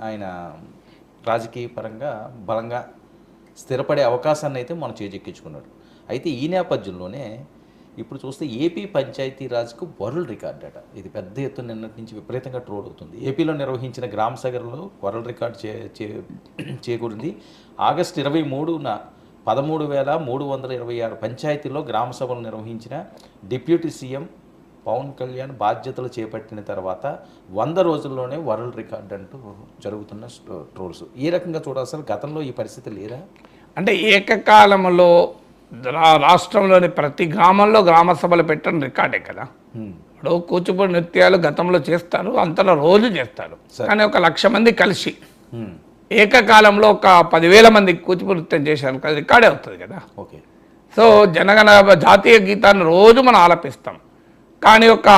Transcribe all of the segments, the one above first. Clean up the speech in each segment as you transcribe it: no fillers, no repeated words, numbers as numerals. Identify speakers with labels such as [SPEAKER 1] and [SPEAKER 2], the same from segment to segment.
[SPEAKER 1] ఆయన రాజకీయ పరంగా బలంగా స్థిరపడే అవకాశాన్ని అయితే మనం చేజెక్కించుకున్నాడు. అయితే ఈ నేపథ్యంలోనే ఇప్పుడు చూస్తే ఏపీ పంచాయతీరాజ్కు వరల్డ్ రికార్డ్ అట. ఇది పెద్ద ఎత్తున నిన్నటి నుంచి విపరీతంగా ట్రోల్ అవుతుంది. ఏపీలో నిర్వహించిన గ్రామ సభలో వరల్డ్ రికార్డ్ చేకూరింది. ఆగస్టు 23న 13,326 పంచాయతీల్లో గ్రామ సభలు నిర్వహించిన డిప్యూటీ సీఎం పవన్ కళ్యాణ్ బాధ్యతలు చేపట్టిన తర్వాత 100 రోజుల్లోనే వరల్డ్ రికార్డ్ అంటూ జరుగుతున్న ట్రోల్స్. ఈ రకంగా చూడాల్సిన గతంలో ఈ పరిస్థితి లేదా?
[SPEAKER 2] అంటే ఏకకాలంలో రాష్ట్రంలోని ప్రతి గ్రామంలో గ్రామ సభలు పెట్టడం రికార్డే కదా. ఇప్పుడు కూచిపూడి నృత్యాలు గతంలో చేస్తారు, అంతలో రోజు చేస్తారు, కానీ 1,00,000 మంది కలిసి ఏకకాలంలో ఒక 10,000 మంది కూచిపూడి నృత్యం చేశారు కదా, రికార్డే అవుతుంది కదా.
[SPEAKER 1] ఓకే.
[SPEAKER 2] సో జనగణ జాతీయ గీతాన్ని రోజు మనం ఆలపిస్తాం, కానీ ఒక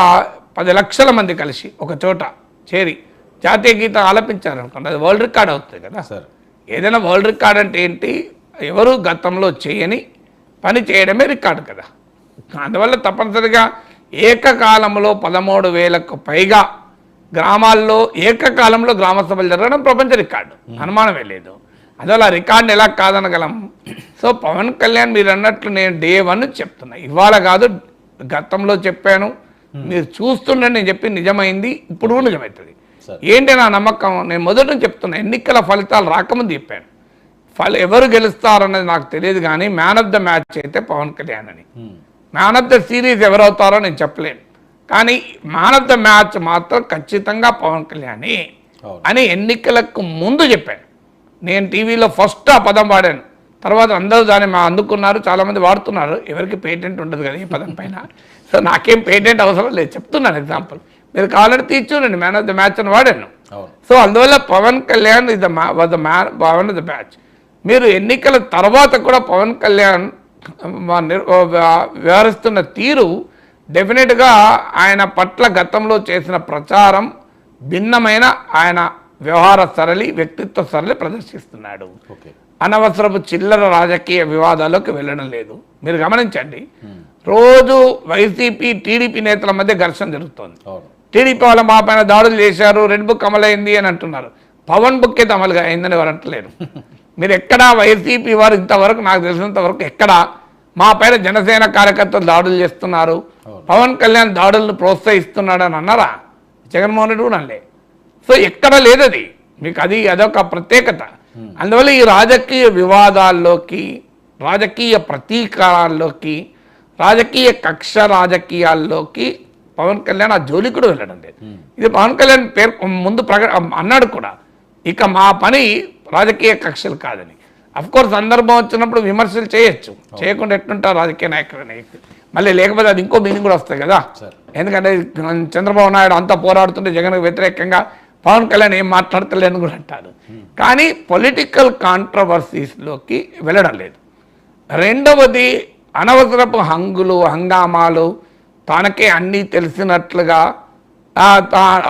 [SPEAKER 2] 10 లక్షల మంది కలిసి ఒక చోట చేరి జాతీయ గీతం ఆలపించారు అనుకోండి, అది వరల్డ్ రికార్డ్ అవుతుంది కదా
[SPEAKER 1] సార్.
[SPEAKER 2] ఏదైనా వరల్డ్ రికార్డ్ అంటే ఏంటి? ఎవరు గతంలో చేయని పని చేయడమే రికార్డు కదా. అందువల్ల తప్పనిసరిగా ఏకకాలంలో 13,000కు పైగా గ్రామాల్లో ఏకకాలంలో గ్రామ సభలు జరగడం ప్రపంచ రికార్డు, అనుమానమే లేదు. అందువల్ల ఆ రికార్డుని ఎలా కాదనగలం? సో పవన్ కళ్యాణ్ మీరు అన్నట్లు నేను డే 1 చెప్తున్నా, ఇవాళ కాదు గతంలో చెప్పాను, మీరు చూస్తుండే నేను చెప్పి నిజమైంది, ఇప్పుడు నిజమవుతుంది. ఏంటి నా నమ్మకం? నేను మొదట చెప్తున్నా, ఎన్నికల ఫలితాలు రాకముందు చెప్పాను, ఎవరు గెలుస్తారన్నది నాకు తెలియదు, కానీ మ్యాన్ ఆఫ్ ద మ్యాచ్ అయితే పవన్ కళ్యాణ్ అని. మ్యాన్ ఆఫ్ ద సిరీస్ ఎవరవుతారో నేను చెప్పలేను, కానీ మ్యాన్ ఆఫ్ ద మ్యాచ్ మాత్రం ఖచ్చితంగా పవన్ కళ్యాణ్ అని ఎన్నికలకు ముందు చెప్పాను. నేను టీవీలో ఫస్ట్ ఆ పదం వాడాను, తర్వాత అందరూ దాన్ని అందుకున్నారు, చాలామంది వాడుతున్నారు. ఎవరికి పేటెంట్ ఉండదు కదా ఈ పదం పైన, సో నాకేం పేటెంట్ అవసరం లేదు, చెప్తున్నాను ఎగ్జాంపుల్. మీరు కావాలంటే తీర్చునండి, మ్యాన్ ఆఫ్ ద మ్యాచ్ అని వాడాను. సో అందువల్ల Pavan Kalyan is the man of the match. మీరు ఎన్నికల తర్వాత కూడా పవన్ కళ్యాణ్ వ్యవహరిస్తున్న తీరు డెఫినెట్గా ఆయన పట్ల గతంలో చేసిన ప్రచారం భిన్నమైన ఆయన వ్యవహార సరళి, వ్యక్తిత్వ సరళి ప్రదర్శిస్తున్నాడు. అనవసరపు చిల్లర రాజకీయ వివాదాల్లోకి వెళ్ళడం లేదు. మీరు గమనించండి, రోజు వైసీపీ టీడీపీ నేతల మధ్య ఘర్షణ జరుగుతోంది. టీడీపీ వాళ్ళ మా పైన దాడులు చేశారు, రెడ్ బుక్ అమలైంది అని అంటున్నారు. పవన్ బుక్ అయితే అమలుగా అయిందని వారు అంటలేరు. మీరు ఎక్కడా వైసీపీ వారు ఇంతవరకు నాకు తెలిసినంత వరకు ఎక్కడ మా పైన జనసేన కార్యకర్తలు దాడులు చేస్తున్నారు, పవన్ కళ్యాణ్ దాడులను ప్రోత్సహిస్తున్నాడు అని అన్నారా? జగన్మోహన్ రెడ్డి కూడా అనలే. సో ఎక్కడ లేదది, మీకు అదొక ప్రత్యేకత. అందువల్ల ఈ రాజకీయ వివాదాల్లోకి, రాజకీయ ప్రతీకారాల్లోకి, రాజకీయ కక్ష రాజకీయాల్లోకి పవన్ కళ్యాణ్ ఆ జోలి కూడా వెళ్ళడం లేదు. ఇది పవన్ కళ్యాణ్ ముందు అన్నాడు కూడా, ఇక మా పని రాజకీయ కక్షలు కాదని. అఫ్కోర్స్ సందర్భం వచ్చినప్పుడు విమర్శలు చేయొచ్చు, చేయకుండా ఎట్లుంటారు రాజకీయ నాయకులు మళ్ళీ, లేకపోతే అది ఇంకో మీనింగ్ కూడా వస్తాయి కదా. ఎందుకంటే చంద్రబాబు నాయుడు అంతా పోరాడుతుంటే జగన్కు వ్యతిరేకంగా పవన్ కళ్యాణ్ ఏం మాట్లాడతలేని కూడా అంటారు. కానీ పొలిటికల్ కాంట్రవర్సీస్లోకి వెళ్ళడం లేదు. రెండవది, అనవసరపు హంగులు, హంగామాలు, తనకే అన్నీ తెలిసినట్లుగా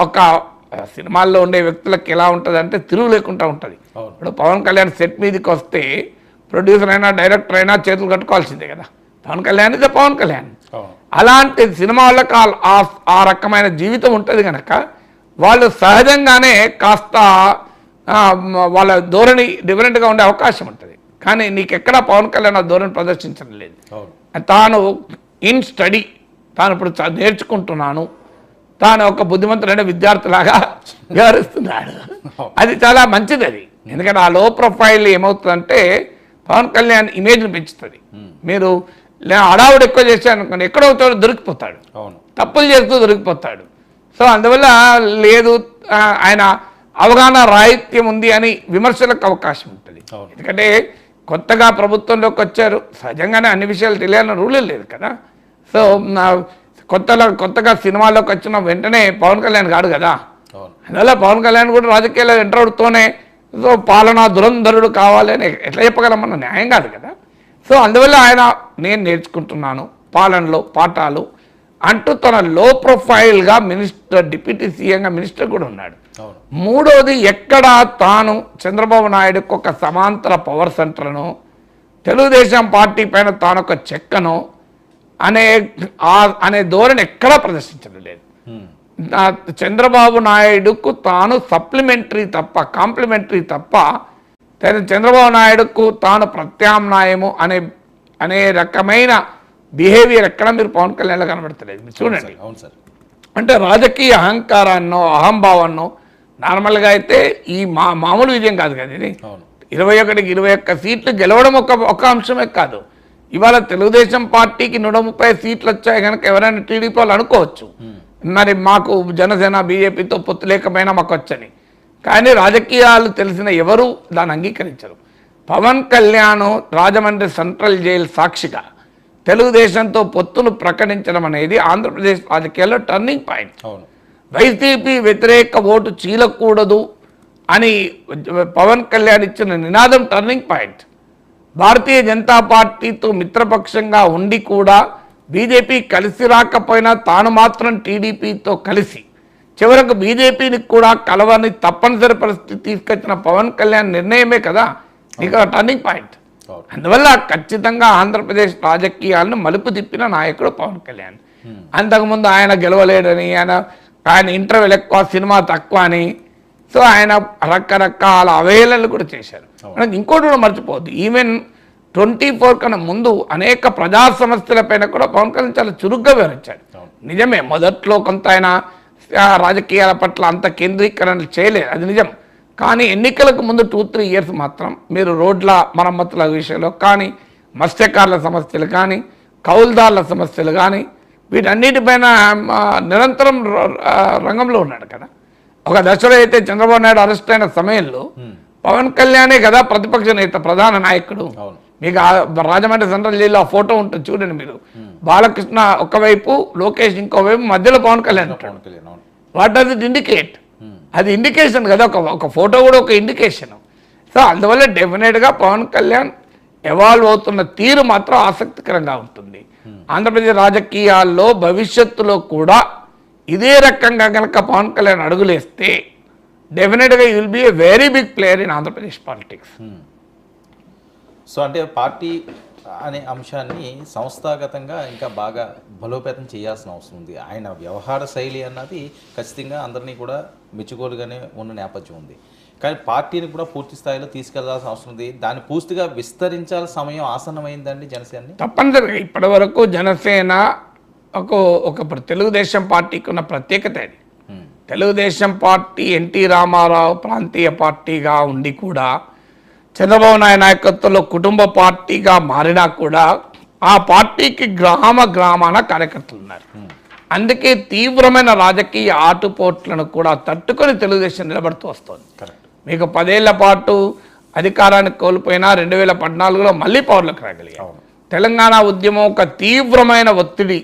[SPEAKER 2] ఒక సినిమాల్లో ఉండే వ్యక్తులకు ఎలా ఉంటుంది అంటే తిరుగు లేకుండా ఉంటుంది. ఇప్పుడు పవన్ కళ్యాణ్ సెట్ మీదకి వస్తే ప్రొడ్యూసర్ అయినా డైరెక్టర్ అయినా చేతులు కట్టుకోవాల్సిందే కదా. పవన్ కళ్యాణ్ ఇదే పవన్ కళ్యాణ్. అలాంటి సినిమా వాళ్ళకి ఆ రకమైన జీవితం ఉంటుంది కనుక వాళ్ళు సహజంగానే కాస్త వాళ్ళ ధోరణి డిఫరెంట్గా ఉండే అవకాశం ఉంటుంది. కానీ నీకెక్కడా పవన్ కళ్యాణ్ ఆ ధోరణి ప్రదర్శించడం లేదు. తాను ఇన్ స్టడీ, తాను ఇప్పుడు నేర్చుకుంటున్నాను, తాను ఒక బుద్ధిమంతుడైన విద్యార్థిలాగా వ్యవహరిస్తున్నాడు. అది చాలా మంచిది అది. ఎందుకంటే ఆ లో ప్రొఫైల్ ఏమవుతుందంటే పవన్ కళ్యాణ్ ఇమేజ్ని పెంచుతుంది. మీరు హడావుడు ఎక్కువ చేశారనుకోండి, ఎక్కడో దొరికిపోతాడు, తప్పులు చేస్తూ దొరికిపోతాడు. సో అందువల్ల లేదు, ఆయన అవగాహన రాహిత్యం ఉంది అని విమర్శలకు అవకాశం ఉంటుంది. ఎందుకంటే కొత్తగా ప్రభుత్వంలోకి వచ్చారు, సహజంగానే అన్ని విషయాలు తెలియాలని రూలే లేదు కదా. సో కొత్తగా సినిమాల్లోకి వచ్చిన వెంటనే పవన్ కళ్యాణ్ కాడు కదా. అందువల్ల పవన్ కళ్యాణ్ కూడా రాజకీయాల్లో ఎంటర్ అవుతూనే సో పాలనా దురంధరుడు కావాలి అని ఎట్లా చెప్పగలమన్న న్యాయం కాదు కదా. సో అందువల్ల ఆయన నేను నేర్చుకుంటున్నాను పాలనలో పాఠాలు అంటూ తన లో ప్రొఫైల్గా మినిస్టర్, డిప్యూటీ సీఎంగా మినిస్టర్ కూడా ఉన్నాడు. మూడోది, ఎక్కడ తాను చంద్రబాబు నాయుడుకు ఒక సమాంతర పవర్ సెంటర్ను, తెలుగుదేశం పార్టీ పైన తాను ఒక చెక్కను అనే ధోరణి ఎక్కడా ప్రదర్శించడం లేదు. చంద్రబాబు నాయుడుకు తాను సప్లిమెంటరీ తప్ప కాంప్లిమెంటరీ తప్ప చంద్రబాబు నాయుడుకు తాను ప్రత్యామ్నాయము అనే రకమైన బిహేవియర్ ఎక్కడ మీరు పవన్ కళ్యాణ్లో కనబడతలేదు. మీరు చూడండి.
[SPEAKER 1] అవును సార్.
[SPEAKER 2] అంటే రాజకీయ అహంకారాన్నో అహంభావాన్నో నార్మల్గా అయితే ఈ మామూలు విజయం కాదు కదా ఇది. 21కి 21 సీట్లు గెలవడం ఒక అంశమే కాదు. ఇవాళ తెలుగుదేశం పార్టీకి 130 సీట్లు వచ్చాయి కనుక ఎవరైనా టీడీపీ వాళ్ళు అనుకోవచ్చు మరి మాకు జనసేన బీజేపీతో పొత్తు లేకపోయినా మాకు వచ్చని. కానీ రాజకీయాలు తెలిసిన ఎవరు దాన్ని అంగీకరించరు. పవన్ కళ్యాణ్ రాజమండ్రి సెంట్రల్ జైలు సాక్షిగా తెలుగుదేశంతో పొత్తును ప్రకటించడం అనేది ఆంధ్రప్రదేశ్ రాజకీయాల్లో టర్నింగ్ పాయింట్. వైసీపీ వ్యతిరేక ఓటు చీలకూడదు అని పవన్ కళ్యాణ్ ఇచ్చిన నినాదం టర్నింగ్ పాయింట్. భారతీయ జనతా పార్టీతో మిత్రపక్షంగా ఉండి కూడా బీజేపీ కలిసి రాకపోయినా తాను మాత్రం టీడీపీతో కలిసి చివరకు బీజేపీని కూడా కలవని తప్పనిసరి పరిస్థితి తీసుకొచ్చిన పవన్ కళ్యాణ్ నిర్ణయమే కదా ఇక టర్నింగ్ పాయింట్. అందువల్ల ఖచ్చితంగా ఆంధ్రప్రదేశ్ రాజకీయాలను మలుపు తిప్పిన నాయకుడు పవన్ కళ్యాణ్. అంతకుముందు ఆయన గెలవలేడని, ఆయన ఇంటర్వెల్ ఎక్కువ సినిమా తక్కువ అని, సో ఆయన రకరకాల అవహేళనలు కూడా చేశారు. ఇంకోటి కూడా మర్చిపోవద్దు, ఈవెన్ 24 కన్నా ముందు అనేక ప్రజా సమస్యలపైన కూడా పవన్ కళ్యాణ్ చాలా చురుగ్గా వివరించాడు. నిజమే, మొదట్లో కొంత ఆయన రాజకీయాల పట్ల అంత కేంద్రీకరణ చేయలేదు, అది నిజం. కానీ ఎన్నికలకు ముందు 2-3 ఇయర్స్ మాత్రం మీరు రోడ్ల మరమ్మతుల విషయంలో కానీ, మత్స్యకారుల సమస్యలు కానీ, కౌలుదారుల సమస్యలు కానీ, వీటన్నిటిపైన నిరంతరం రంగంలో ఉన్నాడు కదా. ఒక దశలో అయితే చంద్రబాబు నాయుడు అరెస్ట్ అయిన సమయంలో పవన్ కళ్యాణే కదా ప్రతిపక్ష నేత, ప్రధాన నాయకుడు. మీకు రాజమండ్రి సెంట్రల్ జైల్లో ఆ ఫోటో ఉంటుంది చూడండి మీరు. బాలకృష్ణ ఒకవైపు, లోకేష్ ఇంకోవైపు, మధ్యలో Pavan Kalyan. What does it indicate? అది ఇండికేషన్ కదా, ఒక ఫోటో కూడా ఒక ఇండికేషన్. సో అందువల్ల డెఫినెట్గా పవన్ కళ్యాణ్ ఎవాల్వ్ అవుతున్న తీరు మాత్రం ఆసక్తికరంగా ఉంటుంది. ఆంధ్రప్రదేశ్ రాజకీయాల్లో భవిష్యత్తులో కూడా ఇదే రకంగా కనుక పవన్ కళ్యాణ్ అడుగులేస్తే definitely you will be a very big player in Andhra Pradesh politics.
[SPEAKER 1] So అంటే పార్టీ అనే అంశాన్ని సంస్థాగతంగా ఇంకా బాగా బలోపేతం చేయాల్సిన అవసరం ఉంది. ఆయన వ్యవహార శైలి అన్నది ఖచ్చితంగా అందరినీ కూడా మెచ్చుకోలుగానే ఉన్న నేపథ్యం ఉంది. కానీ పార్టీని కూడా పూర్తి స్థాయిలో తీసుకెళ్లాల్సిన అవసరం ఉంది. దాన్ని పూర్తిగా విస్తరించాల్సిన సమయం ఆసన్నమైందండి జనసేన.
[SPEAKER 2] తప్పనిసరిగా ఇప్పటి వరకు జనసేన ఒక తెలుగుదేశం పార్టీకి ఉన్న ప్రత్యేకత అది. తెలుగుదేశం పార్టీ ఎన్టీ రామారావు ప్రాంతీయ పార్టీగా ఉండి కూడా చంద్రబాబు నాయుడు నాయకత్వంలో కుటుంబ పార్టీగా మారినా కూడా ఆ పార్టీకి గ్రామాన కార్యకర్తలు ఉన్నారు. అందుకే తీవ్రమైన రాజకీయ ఆటుపోట్లను కూడా తట్టుకొని తెలుగుదేశం నిలబడుతూ వస్తుంది. మీకు 10 ఏళ్ల పాటు అధికారాన్ని కోల్పోయినా 2014లో మళ్ళీ పవర్లోకి రాగలిగారు. తెలంగాణ ఉద్యమం ఒక తీవ్రమైన ఒత్తిడి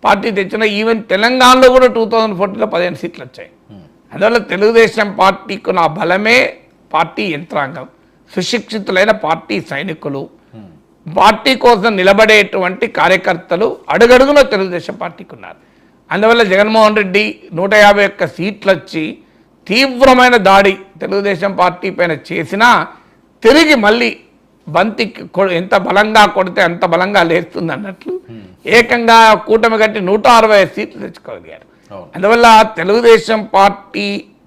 [SPEAKER 2] పార్టీ తెచ్చిన, ఈవెన్ తెలంగాణలో కూడా 2014లో 15 సీట్లు వచ్చాయి. అందువల్ల తెలుగుదేశం పార్టీకి ఉన్న బలమే పార్టీ యంత్రాంగం, సుశిక్షితులైన పార్టీ సైనికులు, పార్టీ కోసం నిలబడేటువంటి కార్యకర్తలు అడుగడుగున తెలుగుదేశం పార్టీకి ఉన్నారు. అందువల్ల జగన్మోహన్ రెడ్డి 151 సీట్లు వచ్చి తీవ్రమైన దాడి తెలుగుదేశం పార్టీ పైన చేసినా తిరిగి మళ్ళీ బంతి ఎంత బలంగా కొడితే అంత బలంగా లేస్తుంది అన్నట్లు ఏకంగా కూటమి కట్టి 160 సీట్లు తెచ్చుకోగలిగారు. అందువల్ల తెలుగుదేశం పార్టీ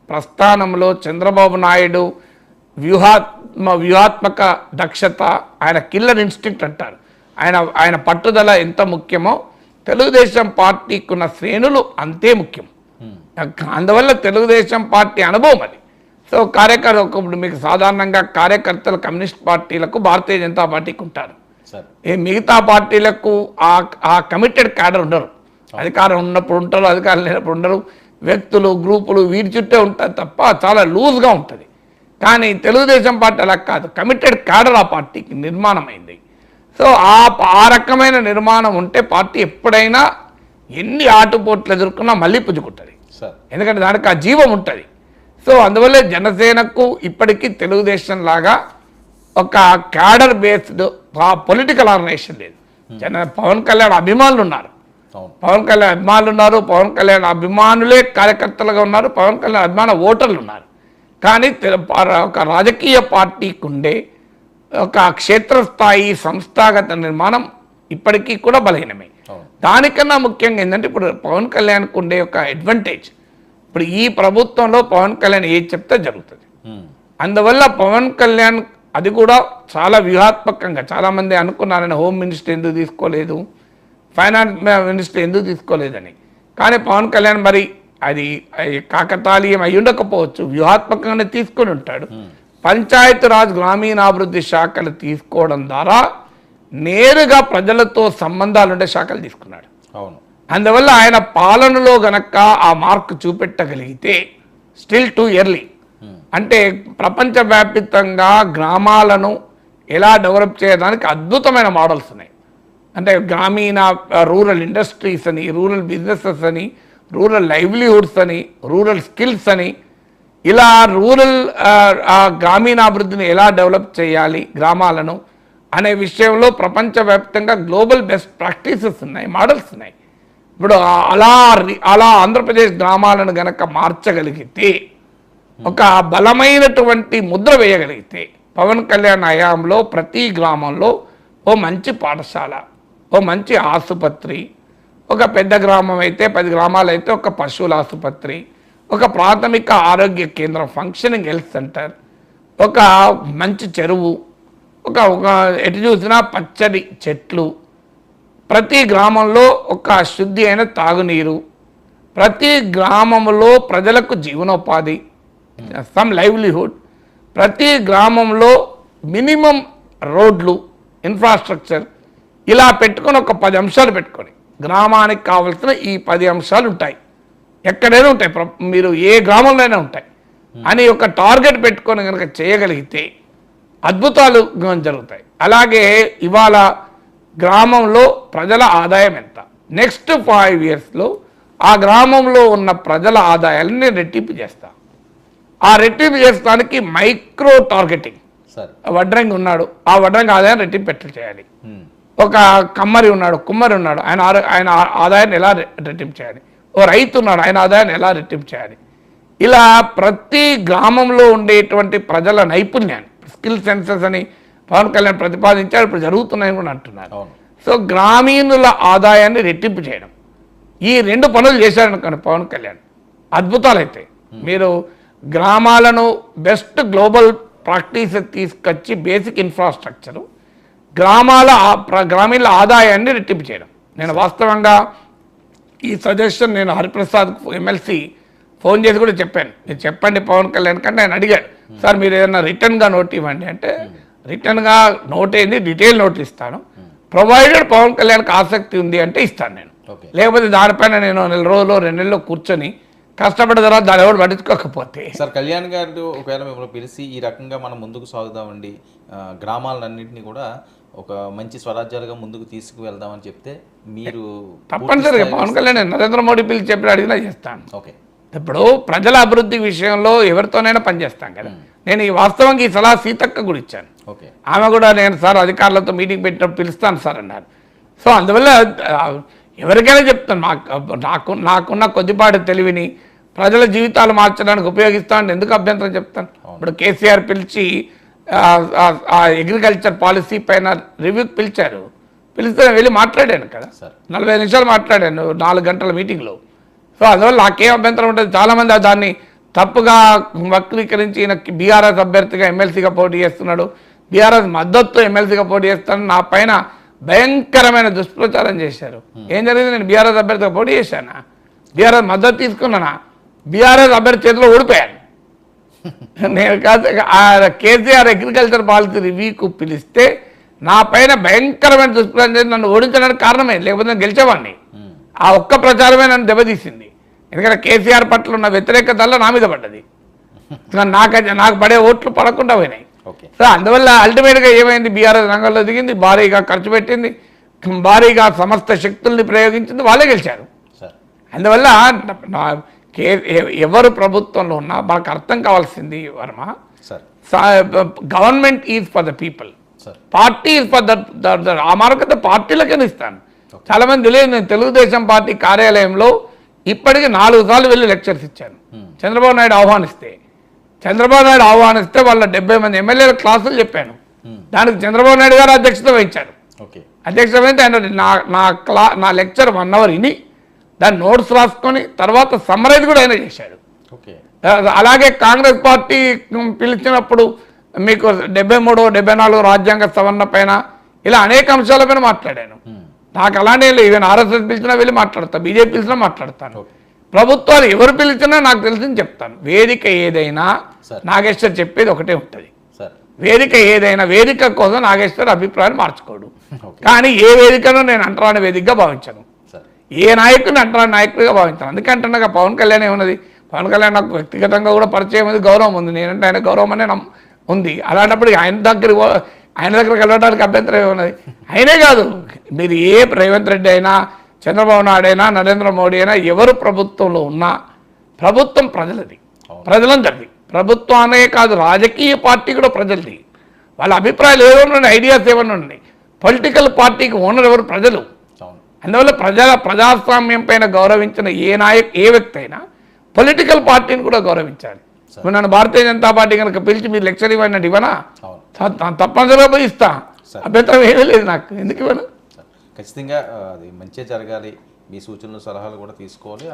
[SPEAKER 2] ప్రస్థానంలో చంద్రబాబు నాయుడు వ్యూహాత్మక దక్షత, ఆయన కిల్లర్ ఇన్స్టింక్ట్ అంటారు, ఆయన పట్టుదల ఎంత ముఖ్యమో తెలుగుదేశం పార్టీకి ఉన్న శ్రేణులు అంతే ముఖ్యం. అందువల్ల తెలుగుదేశం పార్టీ అనుభవం అది. సో ఇప్పుడు మీకు సాధారణంగా కార్యకర్తలు కమ్యూనిస్ట్ పార్టీలకు, భారతీయ జనతా పార్టీకి ఉంటారు. మిగతా పార్టీలకు ఆ కమిటెడ్ క్యాడర్ ఉండరు. అధికారం ఉన్నప్పుడు ఉంటారు, అధికారం లేనప్పుడు ఉండరు. వ్యక్తులు, గ్రూపులు వీటి చుట్టే ఉంటారు తప్ప చాలా లూజ్గా ఉంటుంది. కానీ తెలుగుదేశం పార్టీ అలా కాదు, కమిటెడ్ క్యాడర్ ఆ పార్టీకి నిర్మాణమైంది. సో ఆ రకమైన నిర్మాణం ఉంటే పార్టీ ఎప్పుడైనా ఎన్ని ఆటుపోట్లు ఎదుర్కొన్నా మళ్ళీ పుంజుకుంటుంది, ఎందుకంటే దానికి ఆ జీవం ఉంటుంది. సో అందువల్ల జనసేనకు ఇప్పటికీ తెలుగుదేశం లాగా ఒక క్యాడర్ బేస్డ్ పొలిటికల్ ఆర్గనైజేషన్ లేదు. పవన్ కళ్యాణ్ అభిమానులు ఉన్నారు, పవన్ కళ్యాణ్ అభిమానులే కార్యకర్తలుగా ఉన్నారు, పవన్ కళ్యాణ్ అభిమాన ఓటర్లు ఉన్నారు. కానీ ఒక రాజకీయ పార్టీకి ఉండే ఒక క్షేత్రస్థాయి సంస్థాగత నిర్మాణం ఇప్పటికీ కూడా బలహీనమే. దానికన్నా ముఖ్యంగా ఏంటంటే ఇప్పుడు పవన్ కళ్యాణ్కి ఉండే ఒక అడ్వాంటేజ్ ఇప్పుడు ఈ ప్రభుత్వంలో పవన్ కళ్యాణ్ ఏది చెప్తే జరుగుతుంది. అందువల్ల పవన్ కళ్యాణ్ అది కూడా చాలా వ్యూహాత్మకంగా, చాలామంది అనుకున్నారని హోమ్ మినిస్టర్ ఎందుకు తీసుకోలేదు, ఫైనాన్స్ మినిస్టర్ ఎందుకు తీసుకోలేదని. కానీ పవన్ కళ్యాణ్ మరి అది కాకతాళీయం అయి ఉండకపోవచ్చు, వ్యూహాత్మకంగానే తీసుకొని ఉంటాడు. పంచాయతీరాజ్ గ్రామీణాభివృద్ధి శాఖలు తీసుకోవడం ద్వారా నేరుగా ప్రజలతో సంబంధాలుండే శాఖలు తీసుకున్నాడు.
[SPEAKER 1] అవును.
[SPEAKER 2] అందువల్ల ఆయన పాలనలో గనక ఆ మార్క్ చూపెట్టగలిగితే స్టిల్ టూ ఎర్లీ. అంటే ప్రపంచవ్యాప్తంగా గ్రామాలను ఎలా డెవలప్ చేయడానికి అద్భుతమైన మోడల్స్ ఉన్నాయి. అంటే గ్రామీణ రూరల్ ఇండస్ట్రీస్ అని, రూరల్ బిజినెసెస్ అని, రూరల్ లైవ్లీహుడ్స్ అని, రూరల్ స్కిల్స్ అని, ఇలా రూరల్ గ్రామీణాభివృద్ధిని ఎలా డెవలప్ చేయాలి గ్రామాలను అనే విషయంలో ప్రపంచవ్యాప్తంగా గ్లోబల్ బెస్ట్ ప్రాక్టీసెస్ ఉన్నాయి, మోడల్స్ ఉన్నాయి. ఇప్పుడు అలా ఆంధ్రప్రదేశ్ గ్రామాలను గనక మార్చగలిగితే, ఒక బలమైనటువంటి ముద్ర వేయగలిగితే, పవన్ కళ్యాణ్ హయాంలో ప్రతి గ్రామంలో ఓ మంచి పాఠశాల, ఓ మంచి ఆసుపత్రి, ఒక పెద్ద గ్రామం అయితే 10 గ్రామాలు అయితే ఒక పశువుల ఆసుపత్రి, ఒక ప్రాథమిక ఆరోగ్య కేంద్రం, ఫంక్షనింగ్ హెల్త్ సెంటర్, ఒక మంచి చెరువు, ఒక ఎటు చూసినా పచ్చడి చెట్లు, ప్రతి గ్రామంలో ఒక శుద్ధి అయిన తాగునీరు, ప్రతి గ్రామంలో ప్రజలకు జీవనోపాధి, సమ్ లైవ్లీహుడ్, ప్రతి గ్రామంలో మినిమం రోడ్లు, ఇన్ఫ్రాస్ట్రక్చర్, ఇలా పెట్టుకొని ఒక 10 అంశాలు పెట్టుకొని గ్రామానికి కావాల్సిన ఈ 10 అంశాలు ఉంటాయి, ఎక్కడైనా ఉంటాయి, మీరు ఏ గ్రామంలోనే ఉంటాయి అని ఒక టార్గెట్ పెట్టుకొని కనుక చేయగలిగితే అద్భుతాలు జరుగుతాయి. అలాగే ఇవాళ గ్రామంలో ప్రజల ఆదాయం ఎంత, నెక్స్ట్ 5 ఇయర్స్లో ఆ గ్రామంలో ఉన్న ప్రజల ఆదాయాన్ని నేను రెట్టింపు చేస్తాను. ఆ రెట్టింపు చేస్తానికి మైక్రో టార్గెటింగ్. వడ్రంగి ఉన్నాడు, ఆ వడ్రంగి ఆదాయాన్ని రెట్టింపు చేయాలి. ఒక కమ్మరి ఉన్నాడు, కుమ్మరి ఉన్నాడు, ఆయన ఆదాయాన్ని ఎలా రెట్టింపు చేయాలి. ఓ రైతు ఉన్నాడు, ఆయన ఆదాయాన్ని ఎలా రెట్టింపు చేయాలి. ఇలా ప్రతి గ్రామంలో ఉండేటువంటి ప్రజల నైపుణ్యాన్ని, స్కిల్ సెన్సెస్ అని పవన్ కళ్యాణ్ ప్రతిపాదించారు, ఇప్పుడు జరుగుతున్నాయని కూడా అంటున్నారు. సో గ్రామీణుల ఆదాయాన్ని రెట్టింపు చేయడం, ఈ 2 పనులు చేశారనుకోండి పవన్ కళ్యాణ్, అద్భుతాలు అవుతాయి. మీరు గ్రామాలను బెస్ట్ గ్లోబల్ ప్రాక్టీస్ తీసుకొచ్చి బేసిక్ ఇన్ఫ్రాస్ట్రక్చరు, గ్రామీణ ఆదాయాన్ని రెట్టింపు చేయడం. నేను వాస్తవంగా ఈ సజెషన్ నేను హరిప్రసాద్ ఎమ్మెల్సీ ఫోన్ చేసి కూడా చెప్పాను, మీరు చెప్పండి పవన్ కళ్యాణ్ కంటే ఆయన అడిగాడు, సార్ మీరు ఏదైనా రిటర్న్గా నోట్ ఇవ్వండి అంటే, రిటర్న్గా నోట్ ఏంది, డీటెయిల్ నోట్ ఇస్తాను, ప్రొవైడెడ్ పవన్ కళ్యాణ్కి ఆసక్తి ఉంది అంటే ఇస్తాను నేను. లేకపోతే దానిపైన నేను 1 రోజులో 2 నెలల్లో కూర్చొని కష్టపడ్డ తర్వాత దాని ఎవరు పట్టించుకోకపోతే.
[SPEAKER 1] సార్ కళ్యాణ్ గారు ఒకవేళ మిమ్మల్ని పిలిచి ఈ రకంగా మనం ముందుకు సాగుదామండి, గ్రామాలన్నింటినీ కూడా ఒక మంచి స్వరాజ్యాలుగా ముందుకు తీసుకువెళ్దామని చెప్తే మీరు
[SPEAKER 2] తప్పనిసరిగా పవన్ కళ్యాణ్ నరేంద్ర మోడీ పిలిచి చెప్పి అడిగినా చేస్తాను.
[SPEAKER 1] ఓకే.
[SPEAKER 2] ఇప్పుడు ప్రజల అభివృద్ధి విషయంలో ఎవరితోనైనా పనిచేస్తాం కదా. నేను ఈ వాస్తవంగా ఈ సలహా సీతక్క కూడా ఇచ్చాను. ఆమె కూడా నేను సార్ అధికారులతో మీటింగ్ పెట్టినప్పుడు పిలుస్తాను సార్ అన్నారు. సో అందువల్ల ఎవరికైనా చెప్తాను, నాకున్న కొద్దిపాటి తెలివిని ప్రజల జీవితాలు మార్చడానికి ఉపయోగిస్తాను, ఎందుకు అభ్యంతరం చెప్తాను. ఇప్పుడు కేసీఆర్ పిలిచి అగ్రికల్చర్ పాలసీ పైన రివ్యూకి పిలిచారు, పిలిస్తే వెళ్ళి మాట్లాడాను కదా, 45 నిమిషాలు మాట్లాడాను 4 గంటల మీటింగ్లో. సో అందువల్ల నాకేం అభ్యంతరం ఉంటుంది. చాలామంది దాన్ని తప్పుగా వక్రీకరించి ఈయనకి బీఆర్ఎస్ అభ్యర్థిగా ఎమ్మెల్సీగా పోటీ చేస్తున్నాడు, బీఆర్ఎస్ మద్దతు ఎమ్మెల్సీగా పోటీ చేస్తాను, నా పైన భయంకరమైన దుష్ప్రచారం చేశారు. ఏం జరిగింది, నేను బీఆర్ఎస్ అభ్యర్థిగా పోటీ చేశానా, బీఆర్ఎస్ మద్దతు తీసుకున్నానా, బీఆర్ఎస్ అభ్యర్థి చేతిలో ఓడిపోయాను నేను. కాదు, కేసీఆర్ అగ్రికల్చర్ పాలసీ రివ్యూకు పిలిస్తే నా పైన భయంకరమైన దుష్ప్రచారం చేసి నన్ను ఓడించడానికి కారణమే, లేకపోతే నేను గెలిచేవాడిని. ఆ ఒక్క ప్రచారమే నన్ను దెబ్బతీసింది. ఎందుకంటే కేసీఆర్ పట్ల ఉన్న వ్యతిరేకతల్లో నా మీద పడ్డది, నాకు పడే ఓట్లు పడకుండా పోయినాయి. సో అందువల్ల అల్టిమేట్గా ఏమైంది, బీఆర్ఎస్ రంగంలో దిగింది, భారీగా ఖర్చు పెట్టింది, భారీగా సమస్త శక్తుల్ని ప్రయోగించింది, వాళ్ళే గెలిచారు. అందువల్ల ఎవరు ప్రభుత్వంలో ఉన్నా మనకు అర్థం కావాల్సింది Varma, government is for the people, party is for the ఆ మార్గత పార్టీలకైనా ఇస్తాను. చాలా మంది తెలియదు, నేను తెలుగుదేశం పార్టీ కార్యాలయంలో ఇప్పటికీ 4 సార్లు వెళ్ళి లెక్చర్స్ ఇచ్చాను. చంద్రబాబు నాయుడు ఆహ్వానిస్తే వాళ్ళ 70 మంది ఎమ్మెల్యేల క్లాసులు చెప్పాను. దానికి చంద్రబాబు నాయుడు గారు అధ్యక్షత వహించారు. అధ్యక్షత వహించి ఆయన నా లెక్చర్ 1 అవర్ విని దాన్ని నోట్స్ రాసుకొని తర్వాత సమ్మరైజ్ కూడా ఆయన చేశాడు.
[SPEAKER 1] ఓకే.
[SPEAKER 2] అలాగే కాంగ్రెస్ పార్టీ పిలిచినప్పుడు మీకు 73, 74 రాజ్యాంగ సవరణ పైన ఇలా అనేక అంశాలపైన మాట్లాడాను. నాకు అలానే ఈవెన్ ఆర్ఎస్ఎస్ పిలిచినా వెళ్ళి మాట్లాడతాను, బీజేపీ పిలిచినా మాట్లాడతాను. ప్రభుత్వాలు ఎవరు పిలిచినా నాకు తెలిసింది చెప్తాను. వేదిక ఏదైనా నాగేశ్వర్ చెప్పేది ఒకటే ఉంటుంది. వేదిక ఏదైనా వేదిక కోసం నాగేశ్వర్ అభిప్రాయాలు మార్చుకోడు. కానీ ఏ వేదికను నేను అంటరాని వేదికగా భావించాను, ఏ నాయకుడిని అంటరాని నాయకుడిగా భావించాను. అందుకంటే నాకు పవన్ కళ్యాణ్ ఏమున్నది, పవన్ కళ్యాణ్ నాకు వ్యక్తిగతంగా కూడా పరిచయం ఉంది, గౌరవం ఉంది. నేనంటే ఆయన గౌరవం అనే ఉంది. అలాంటప్పుడు ఆయన దగ్గరికి వెళ్ళడానికి అభ్యంతరం ఏమున్నది? అయినే కాదు, మీరు ఏ రేవంత్ రెడ్డి అయినా, చంద్రబాబు నాయుడు అయినా, నరేంద్ర మోడీ అయినా, ఎవరు ప్రభుత్వంలో ఉన్నా ప్రభుత్వం ప్రజలది, ప్రజలందరిది. ప్రభుత్వం అనే కాదు, రాజకీయ పార్టీ కూడా ప్రజలది. వాళ్ళ అభిప్రాయాలు ఏమైనా ఉన్నాయి, ఐడియాస్ ఏమైనా ఉన్నాయి. పొలిటికల్ పార్టీకి ఓనర్ ఎవరు? ప్రజలు. అందువల్ల ప్రజాస్వామ్యం పైన గౌరవించిన ఏ వ్యక్తి అయినా పొలిటికల్ పార్టీని కూడా గౌరవించాలి. ఇప్పుడు నన్ను భారతీయ జనతా పార్టీ కనుక పిలిచి మీరు లెక్చర్ ఇవ్వనండి, ఇవ్వనా? తప్పనిసరిగా పోయి ఇస్తా, అభ్యంతరం ఏమీ లేదు నాకు. ఎందుకు ఇవ్వను?
[SPEAKER 1] ఖచ్చితంగా అది మంచిగా జరగాలి. మీ సూచనలు సలహాలు కూడా తీసుకోవాలి.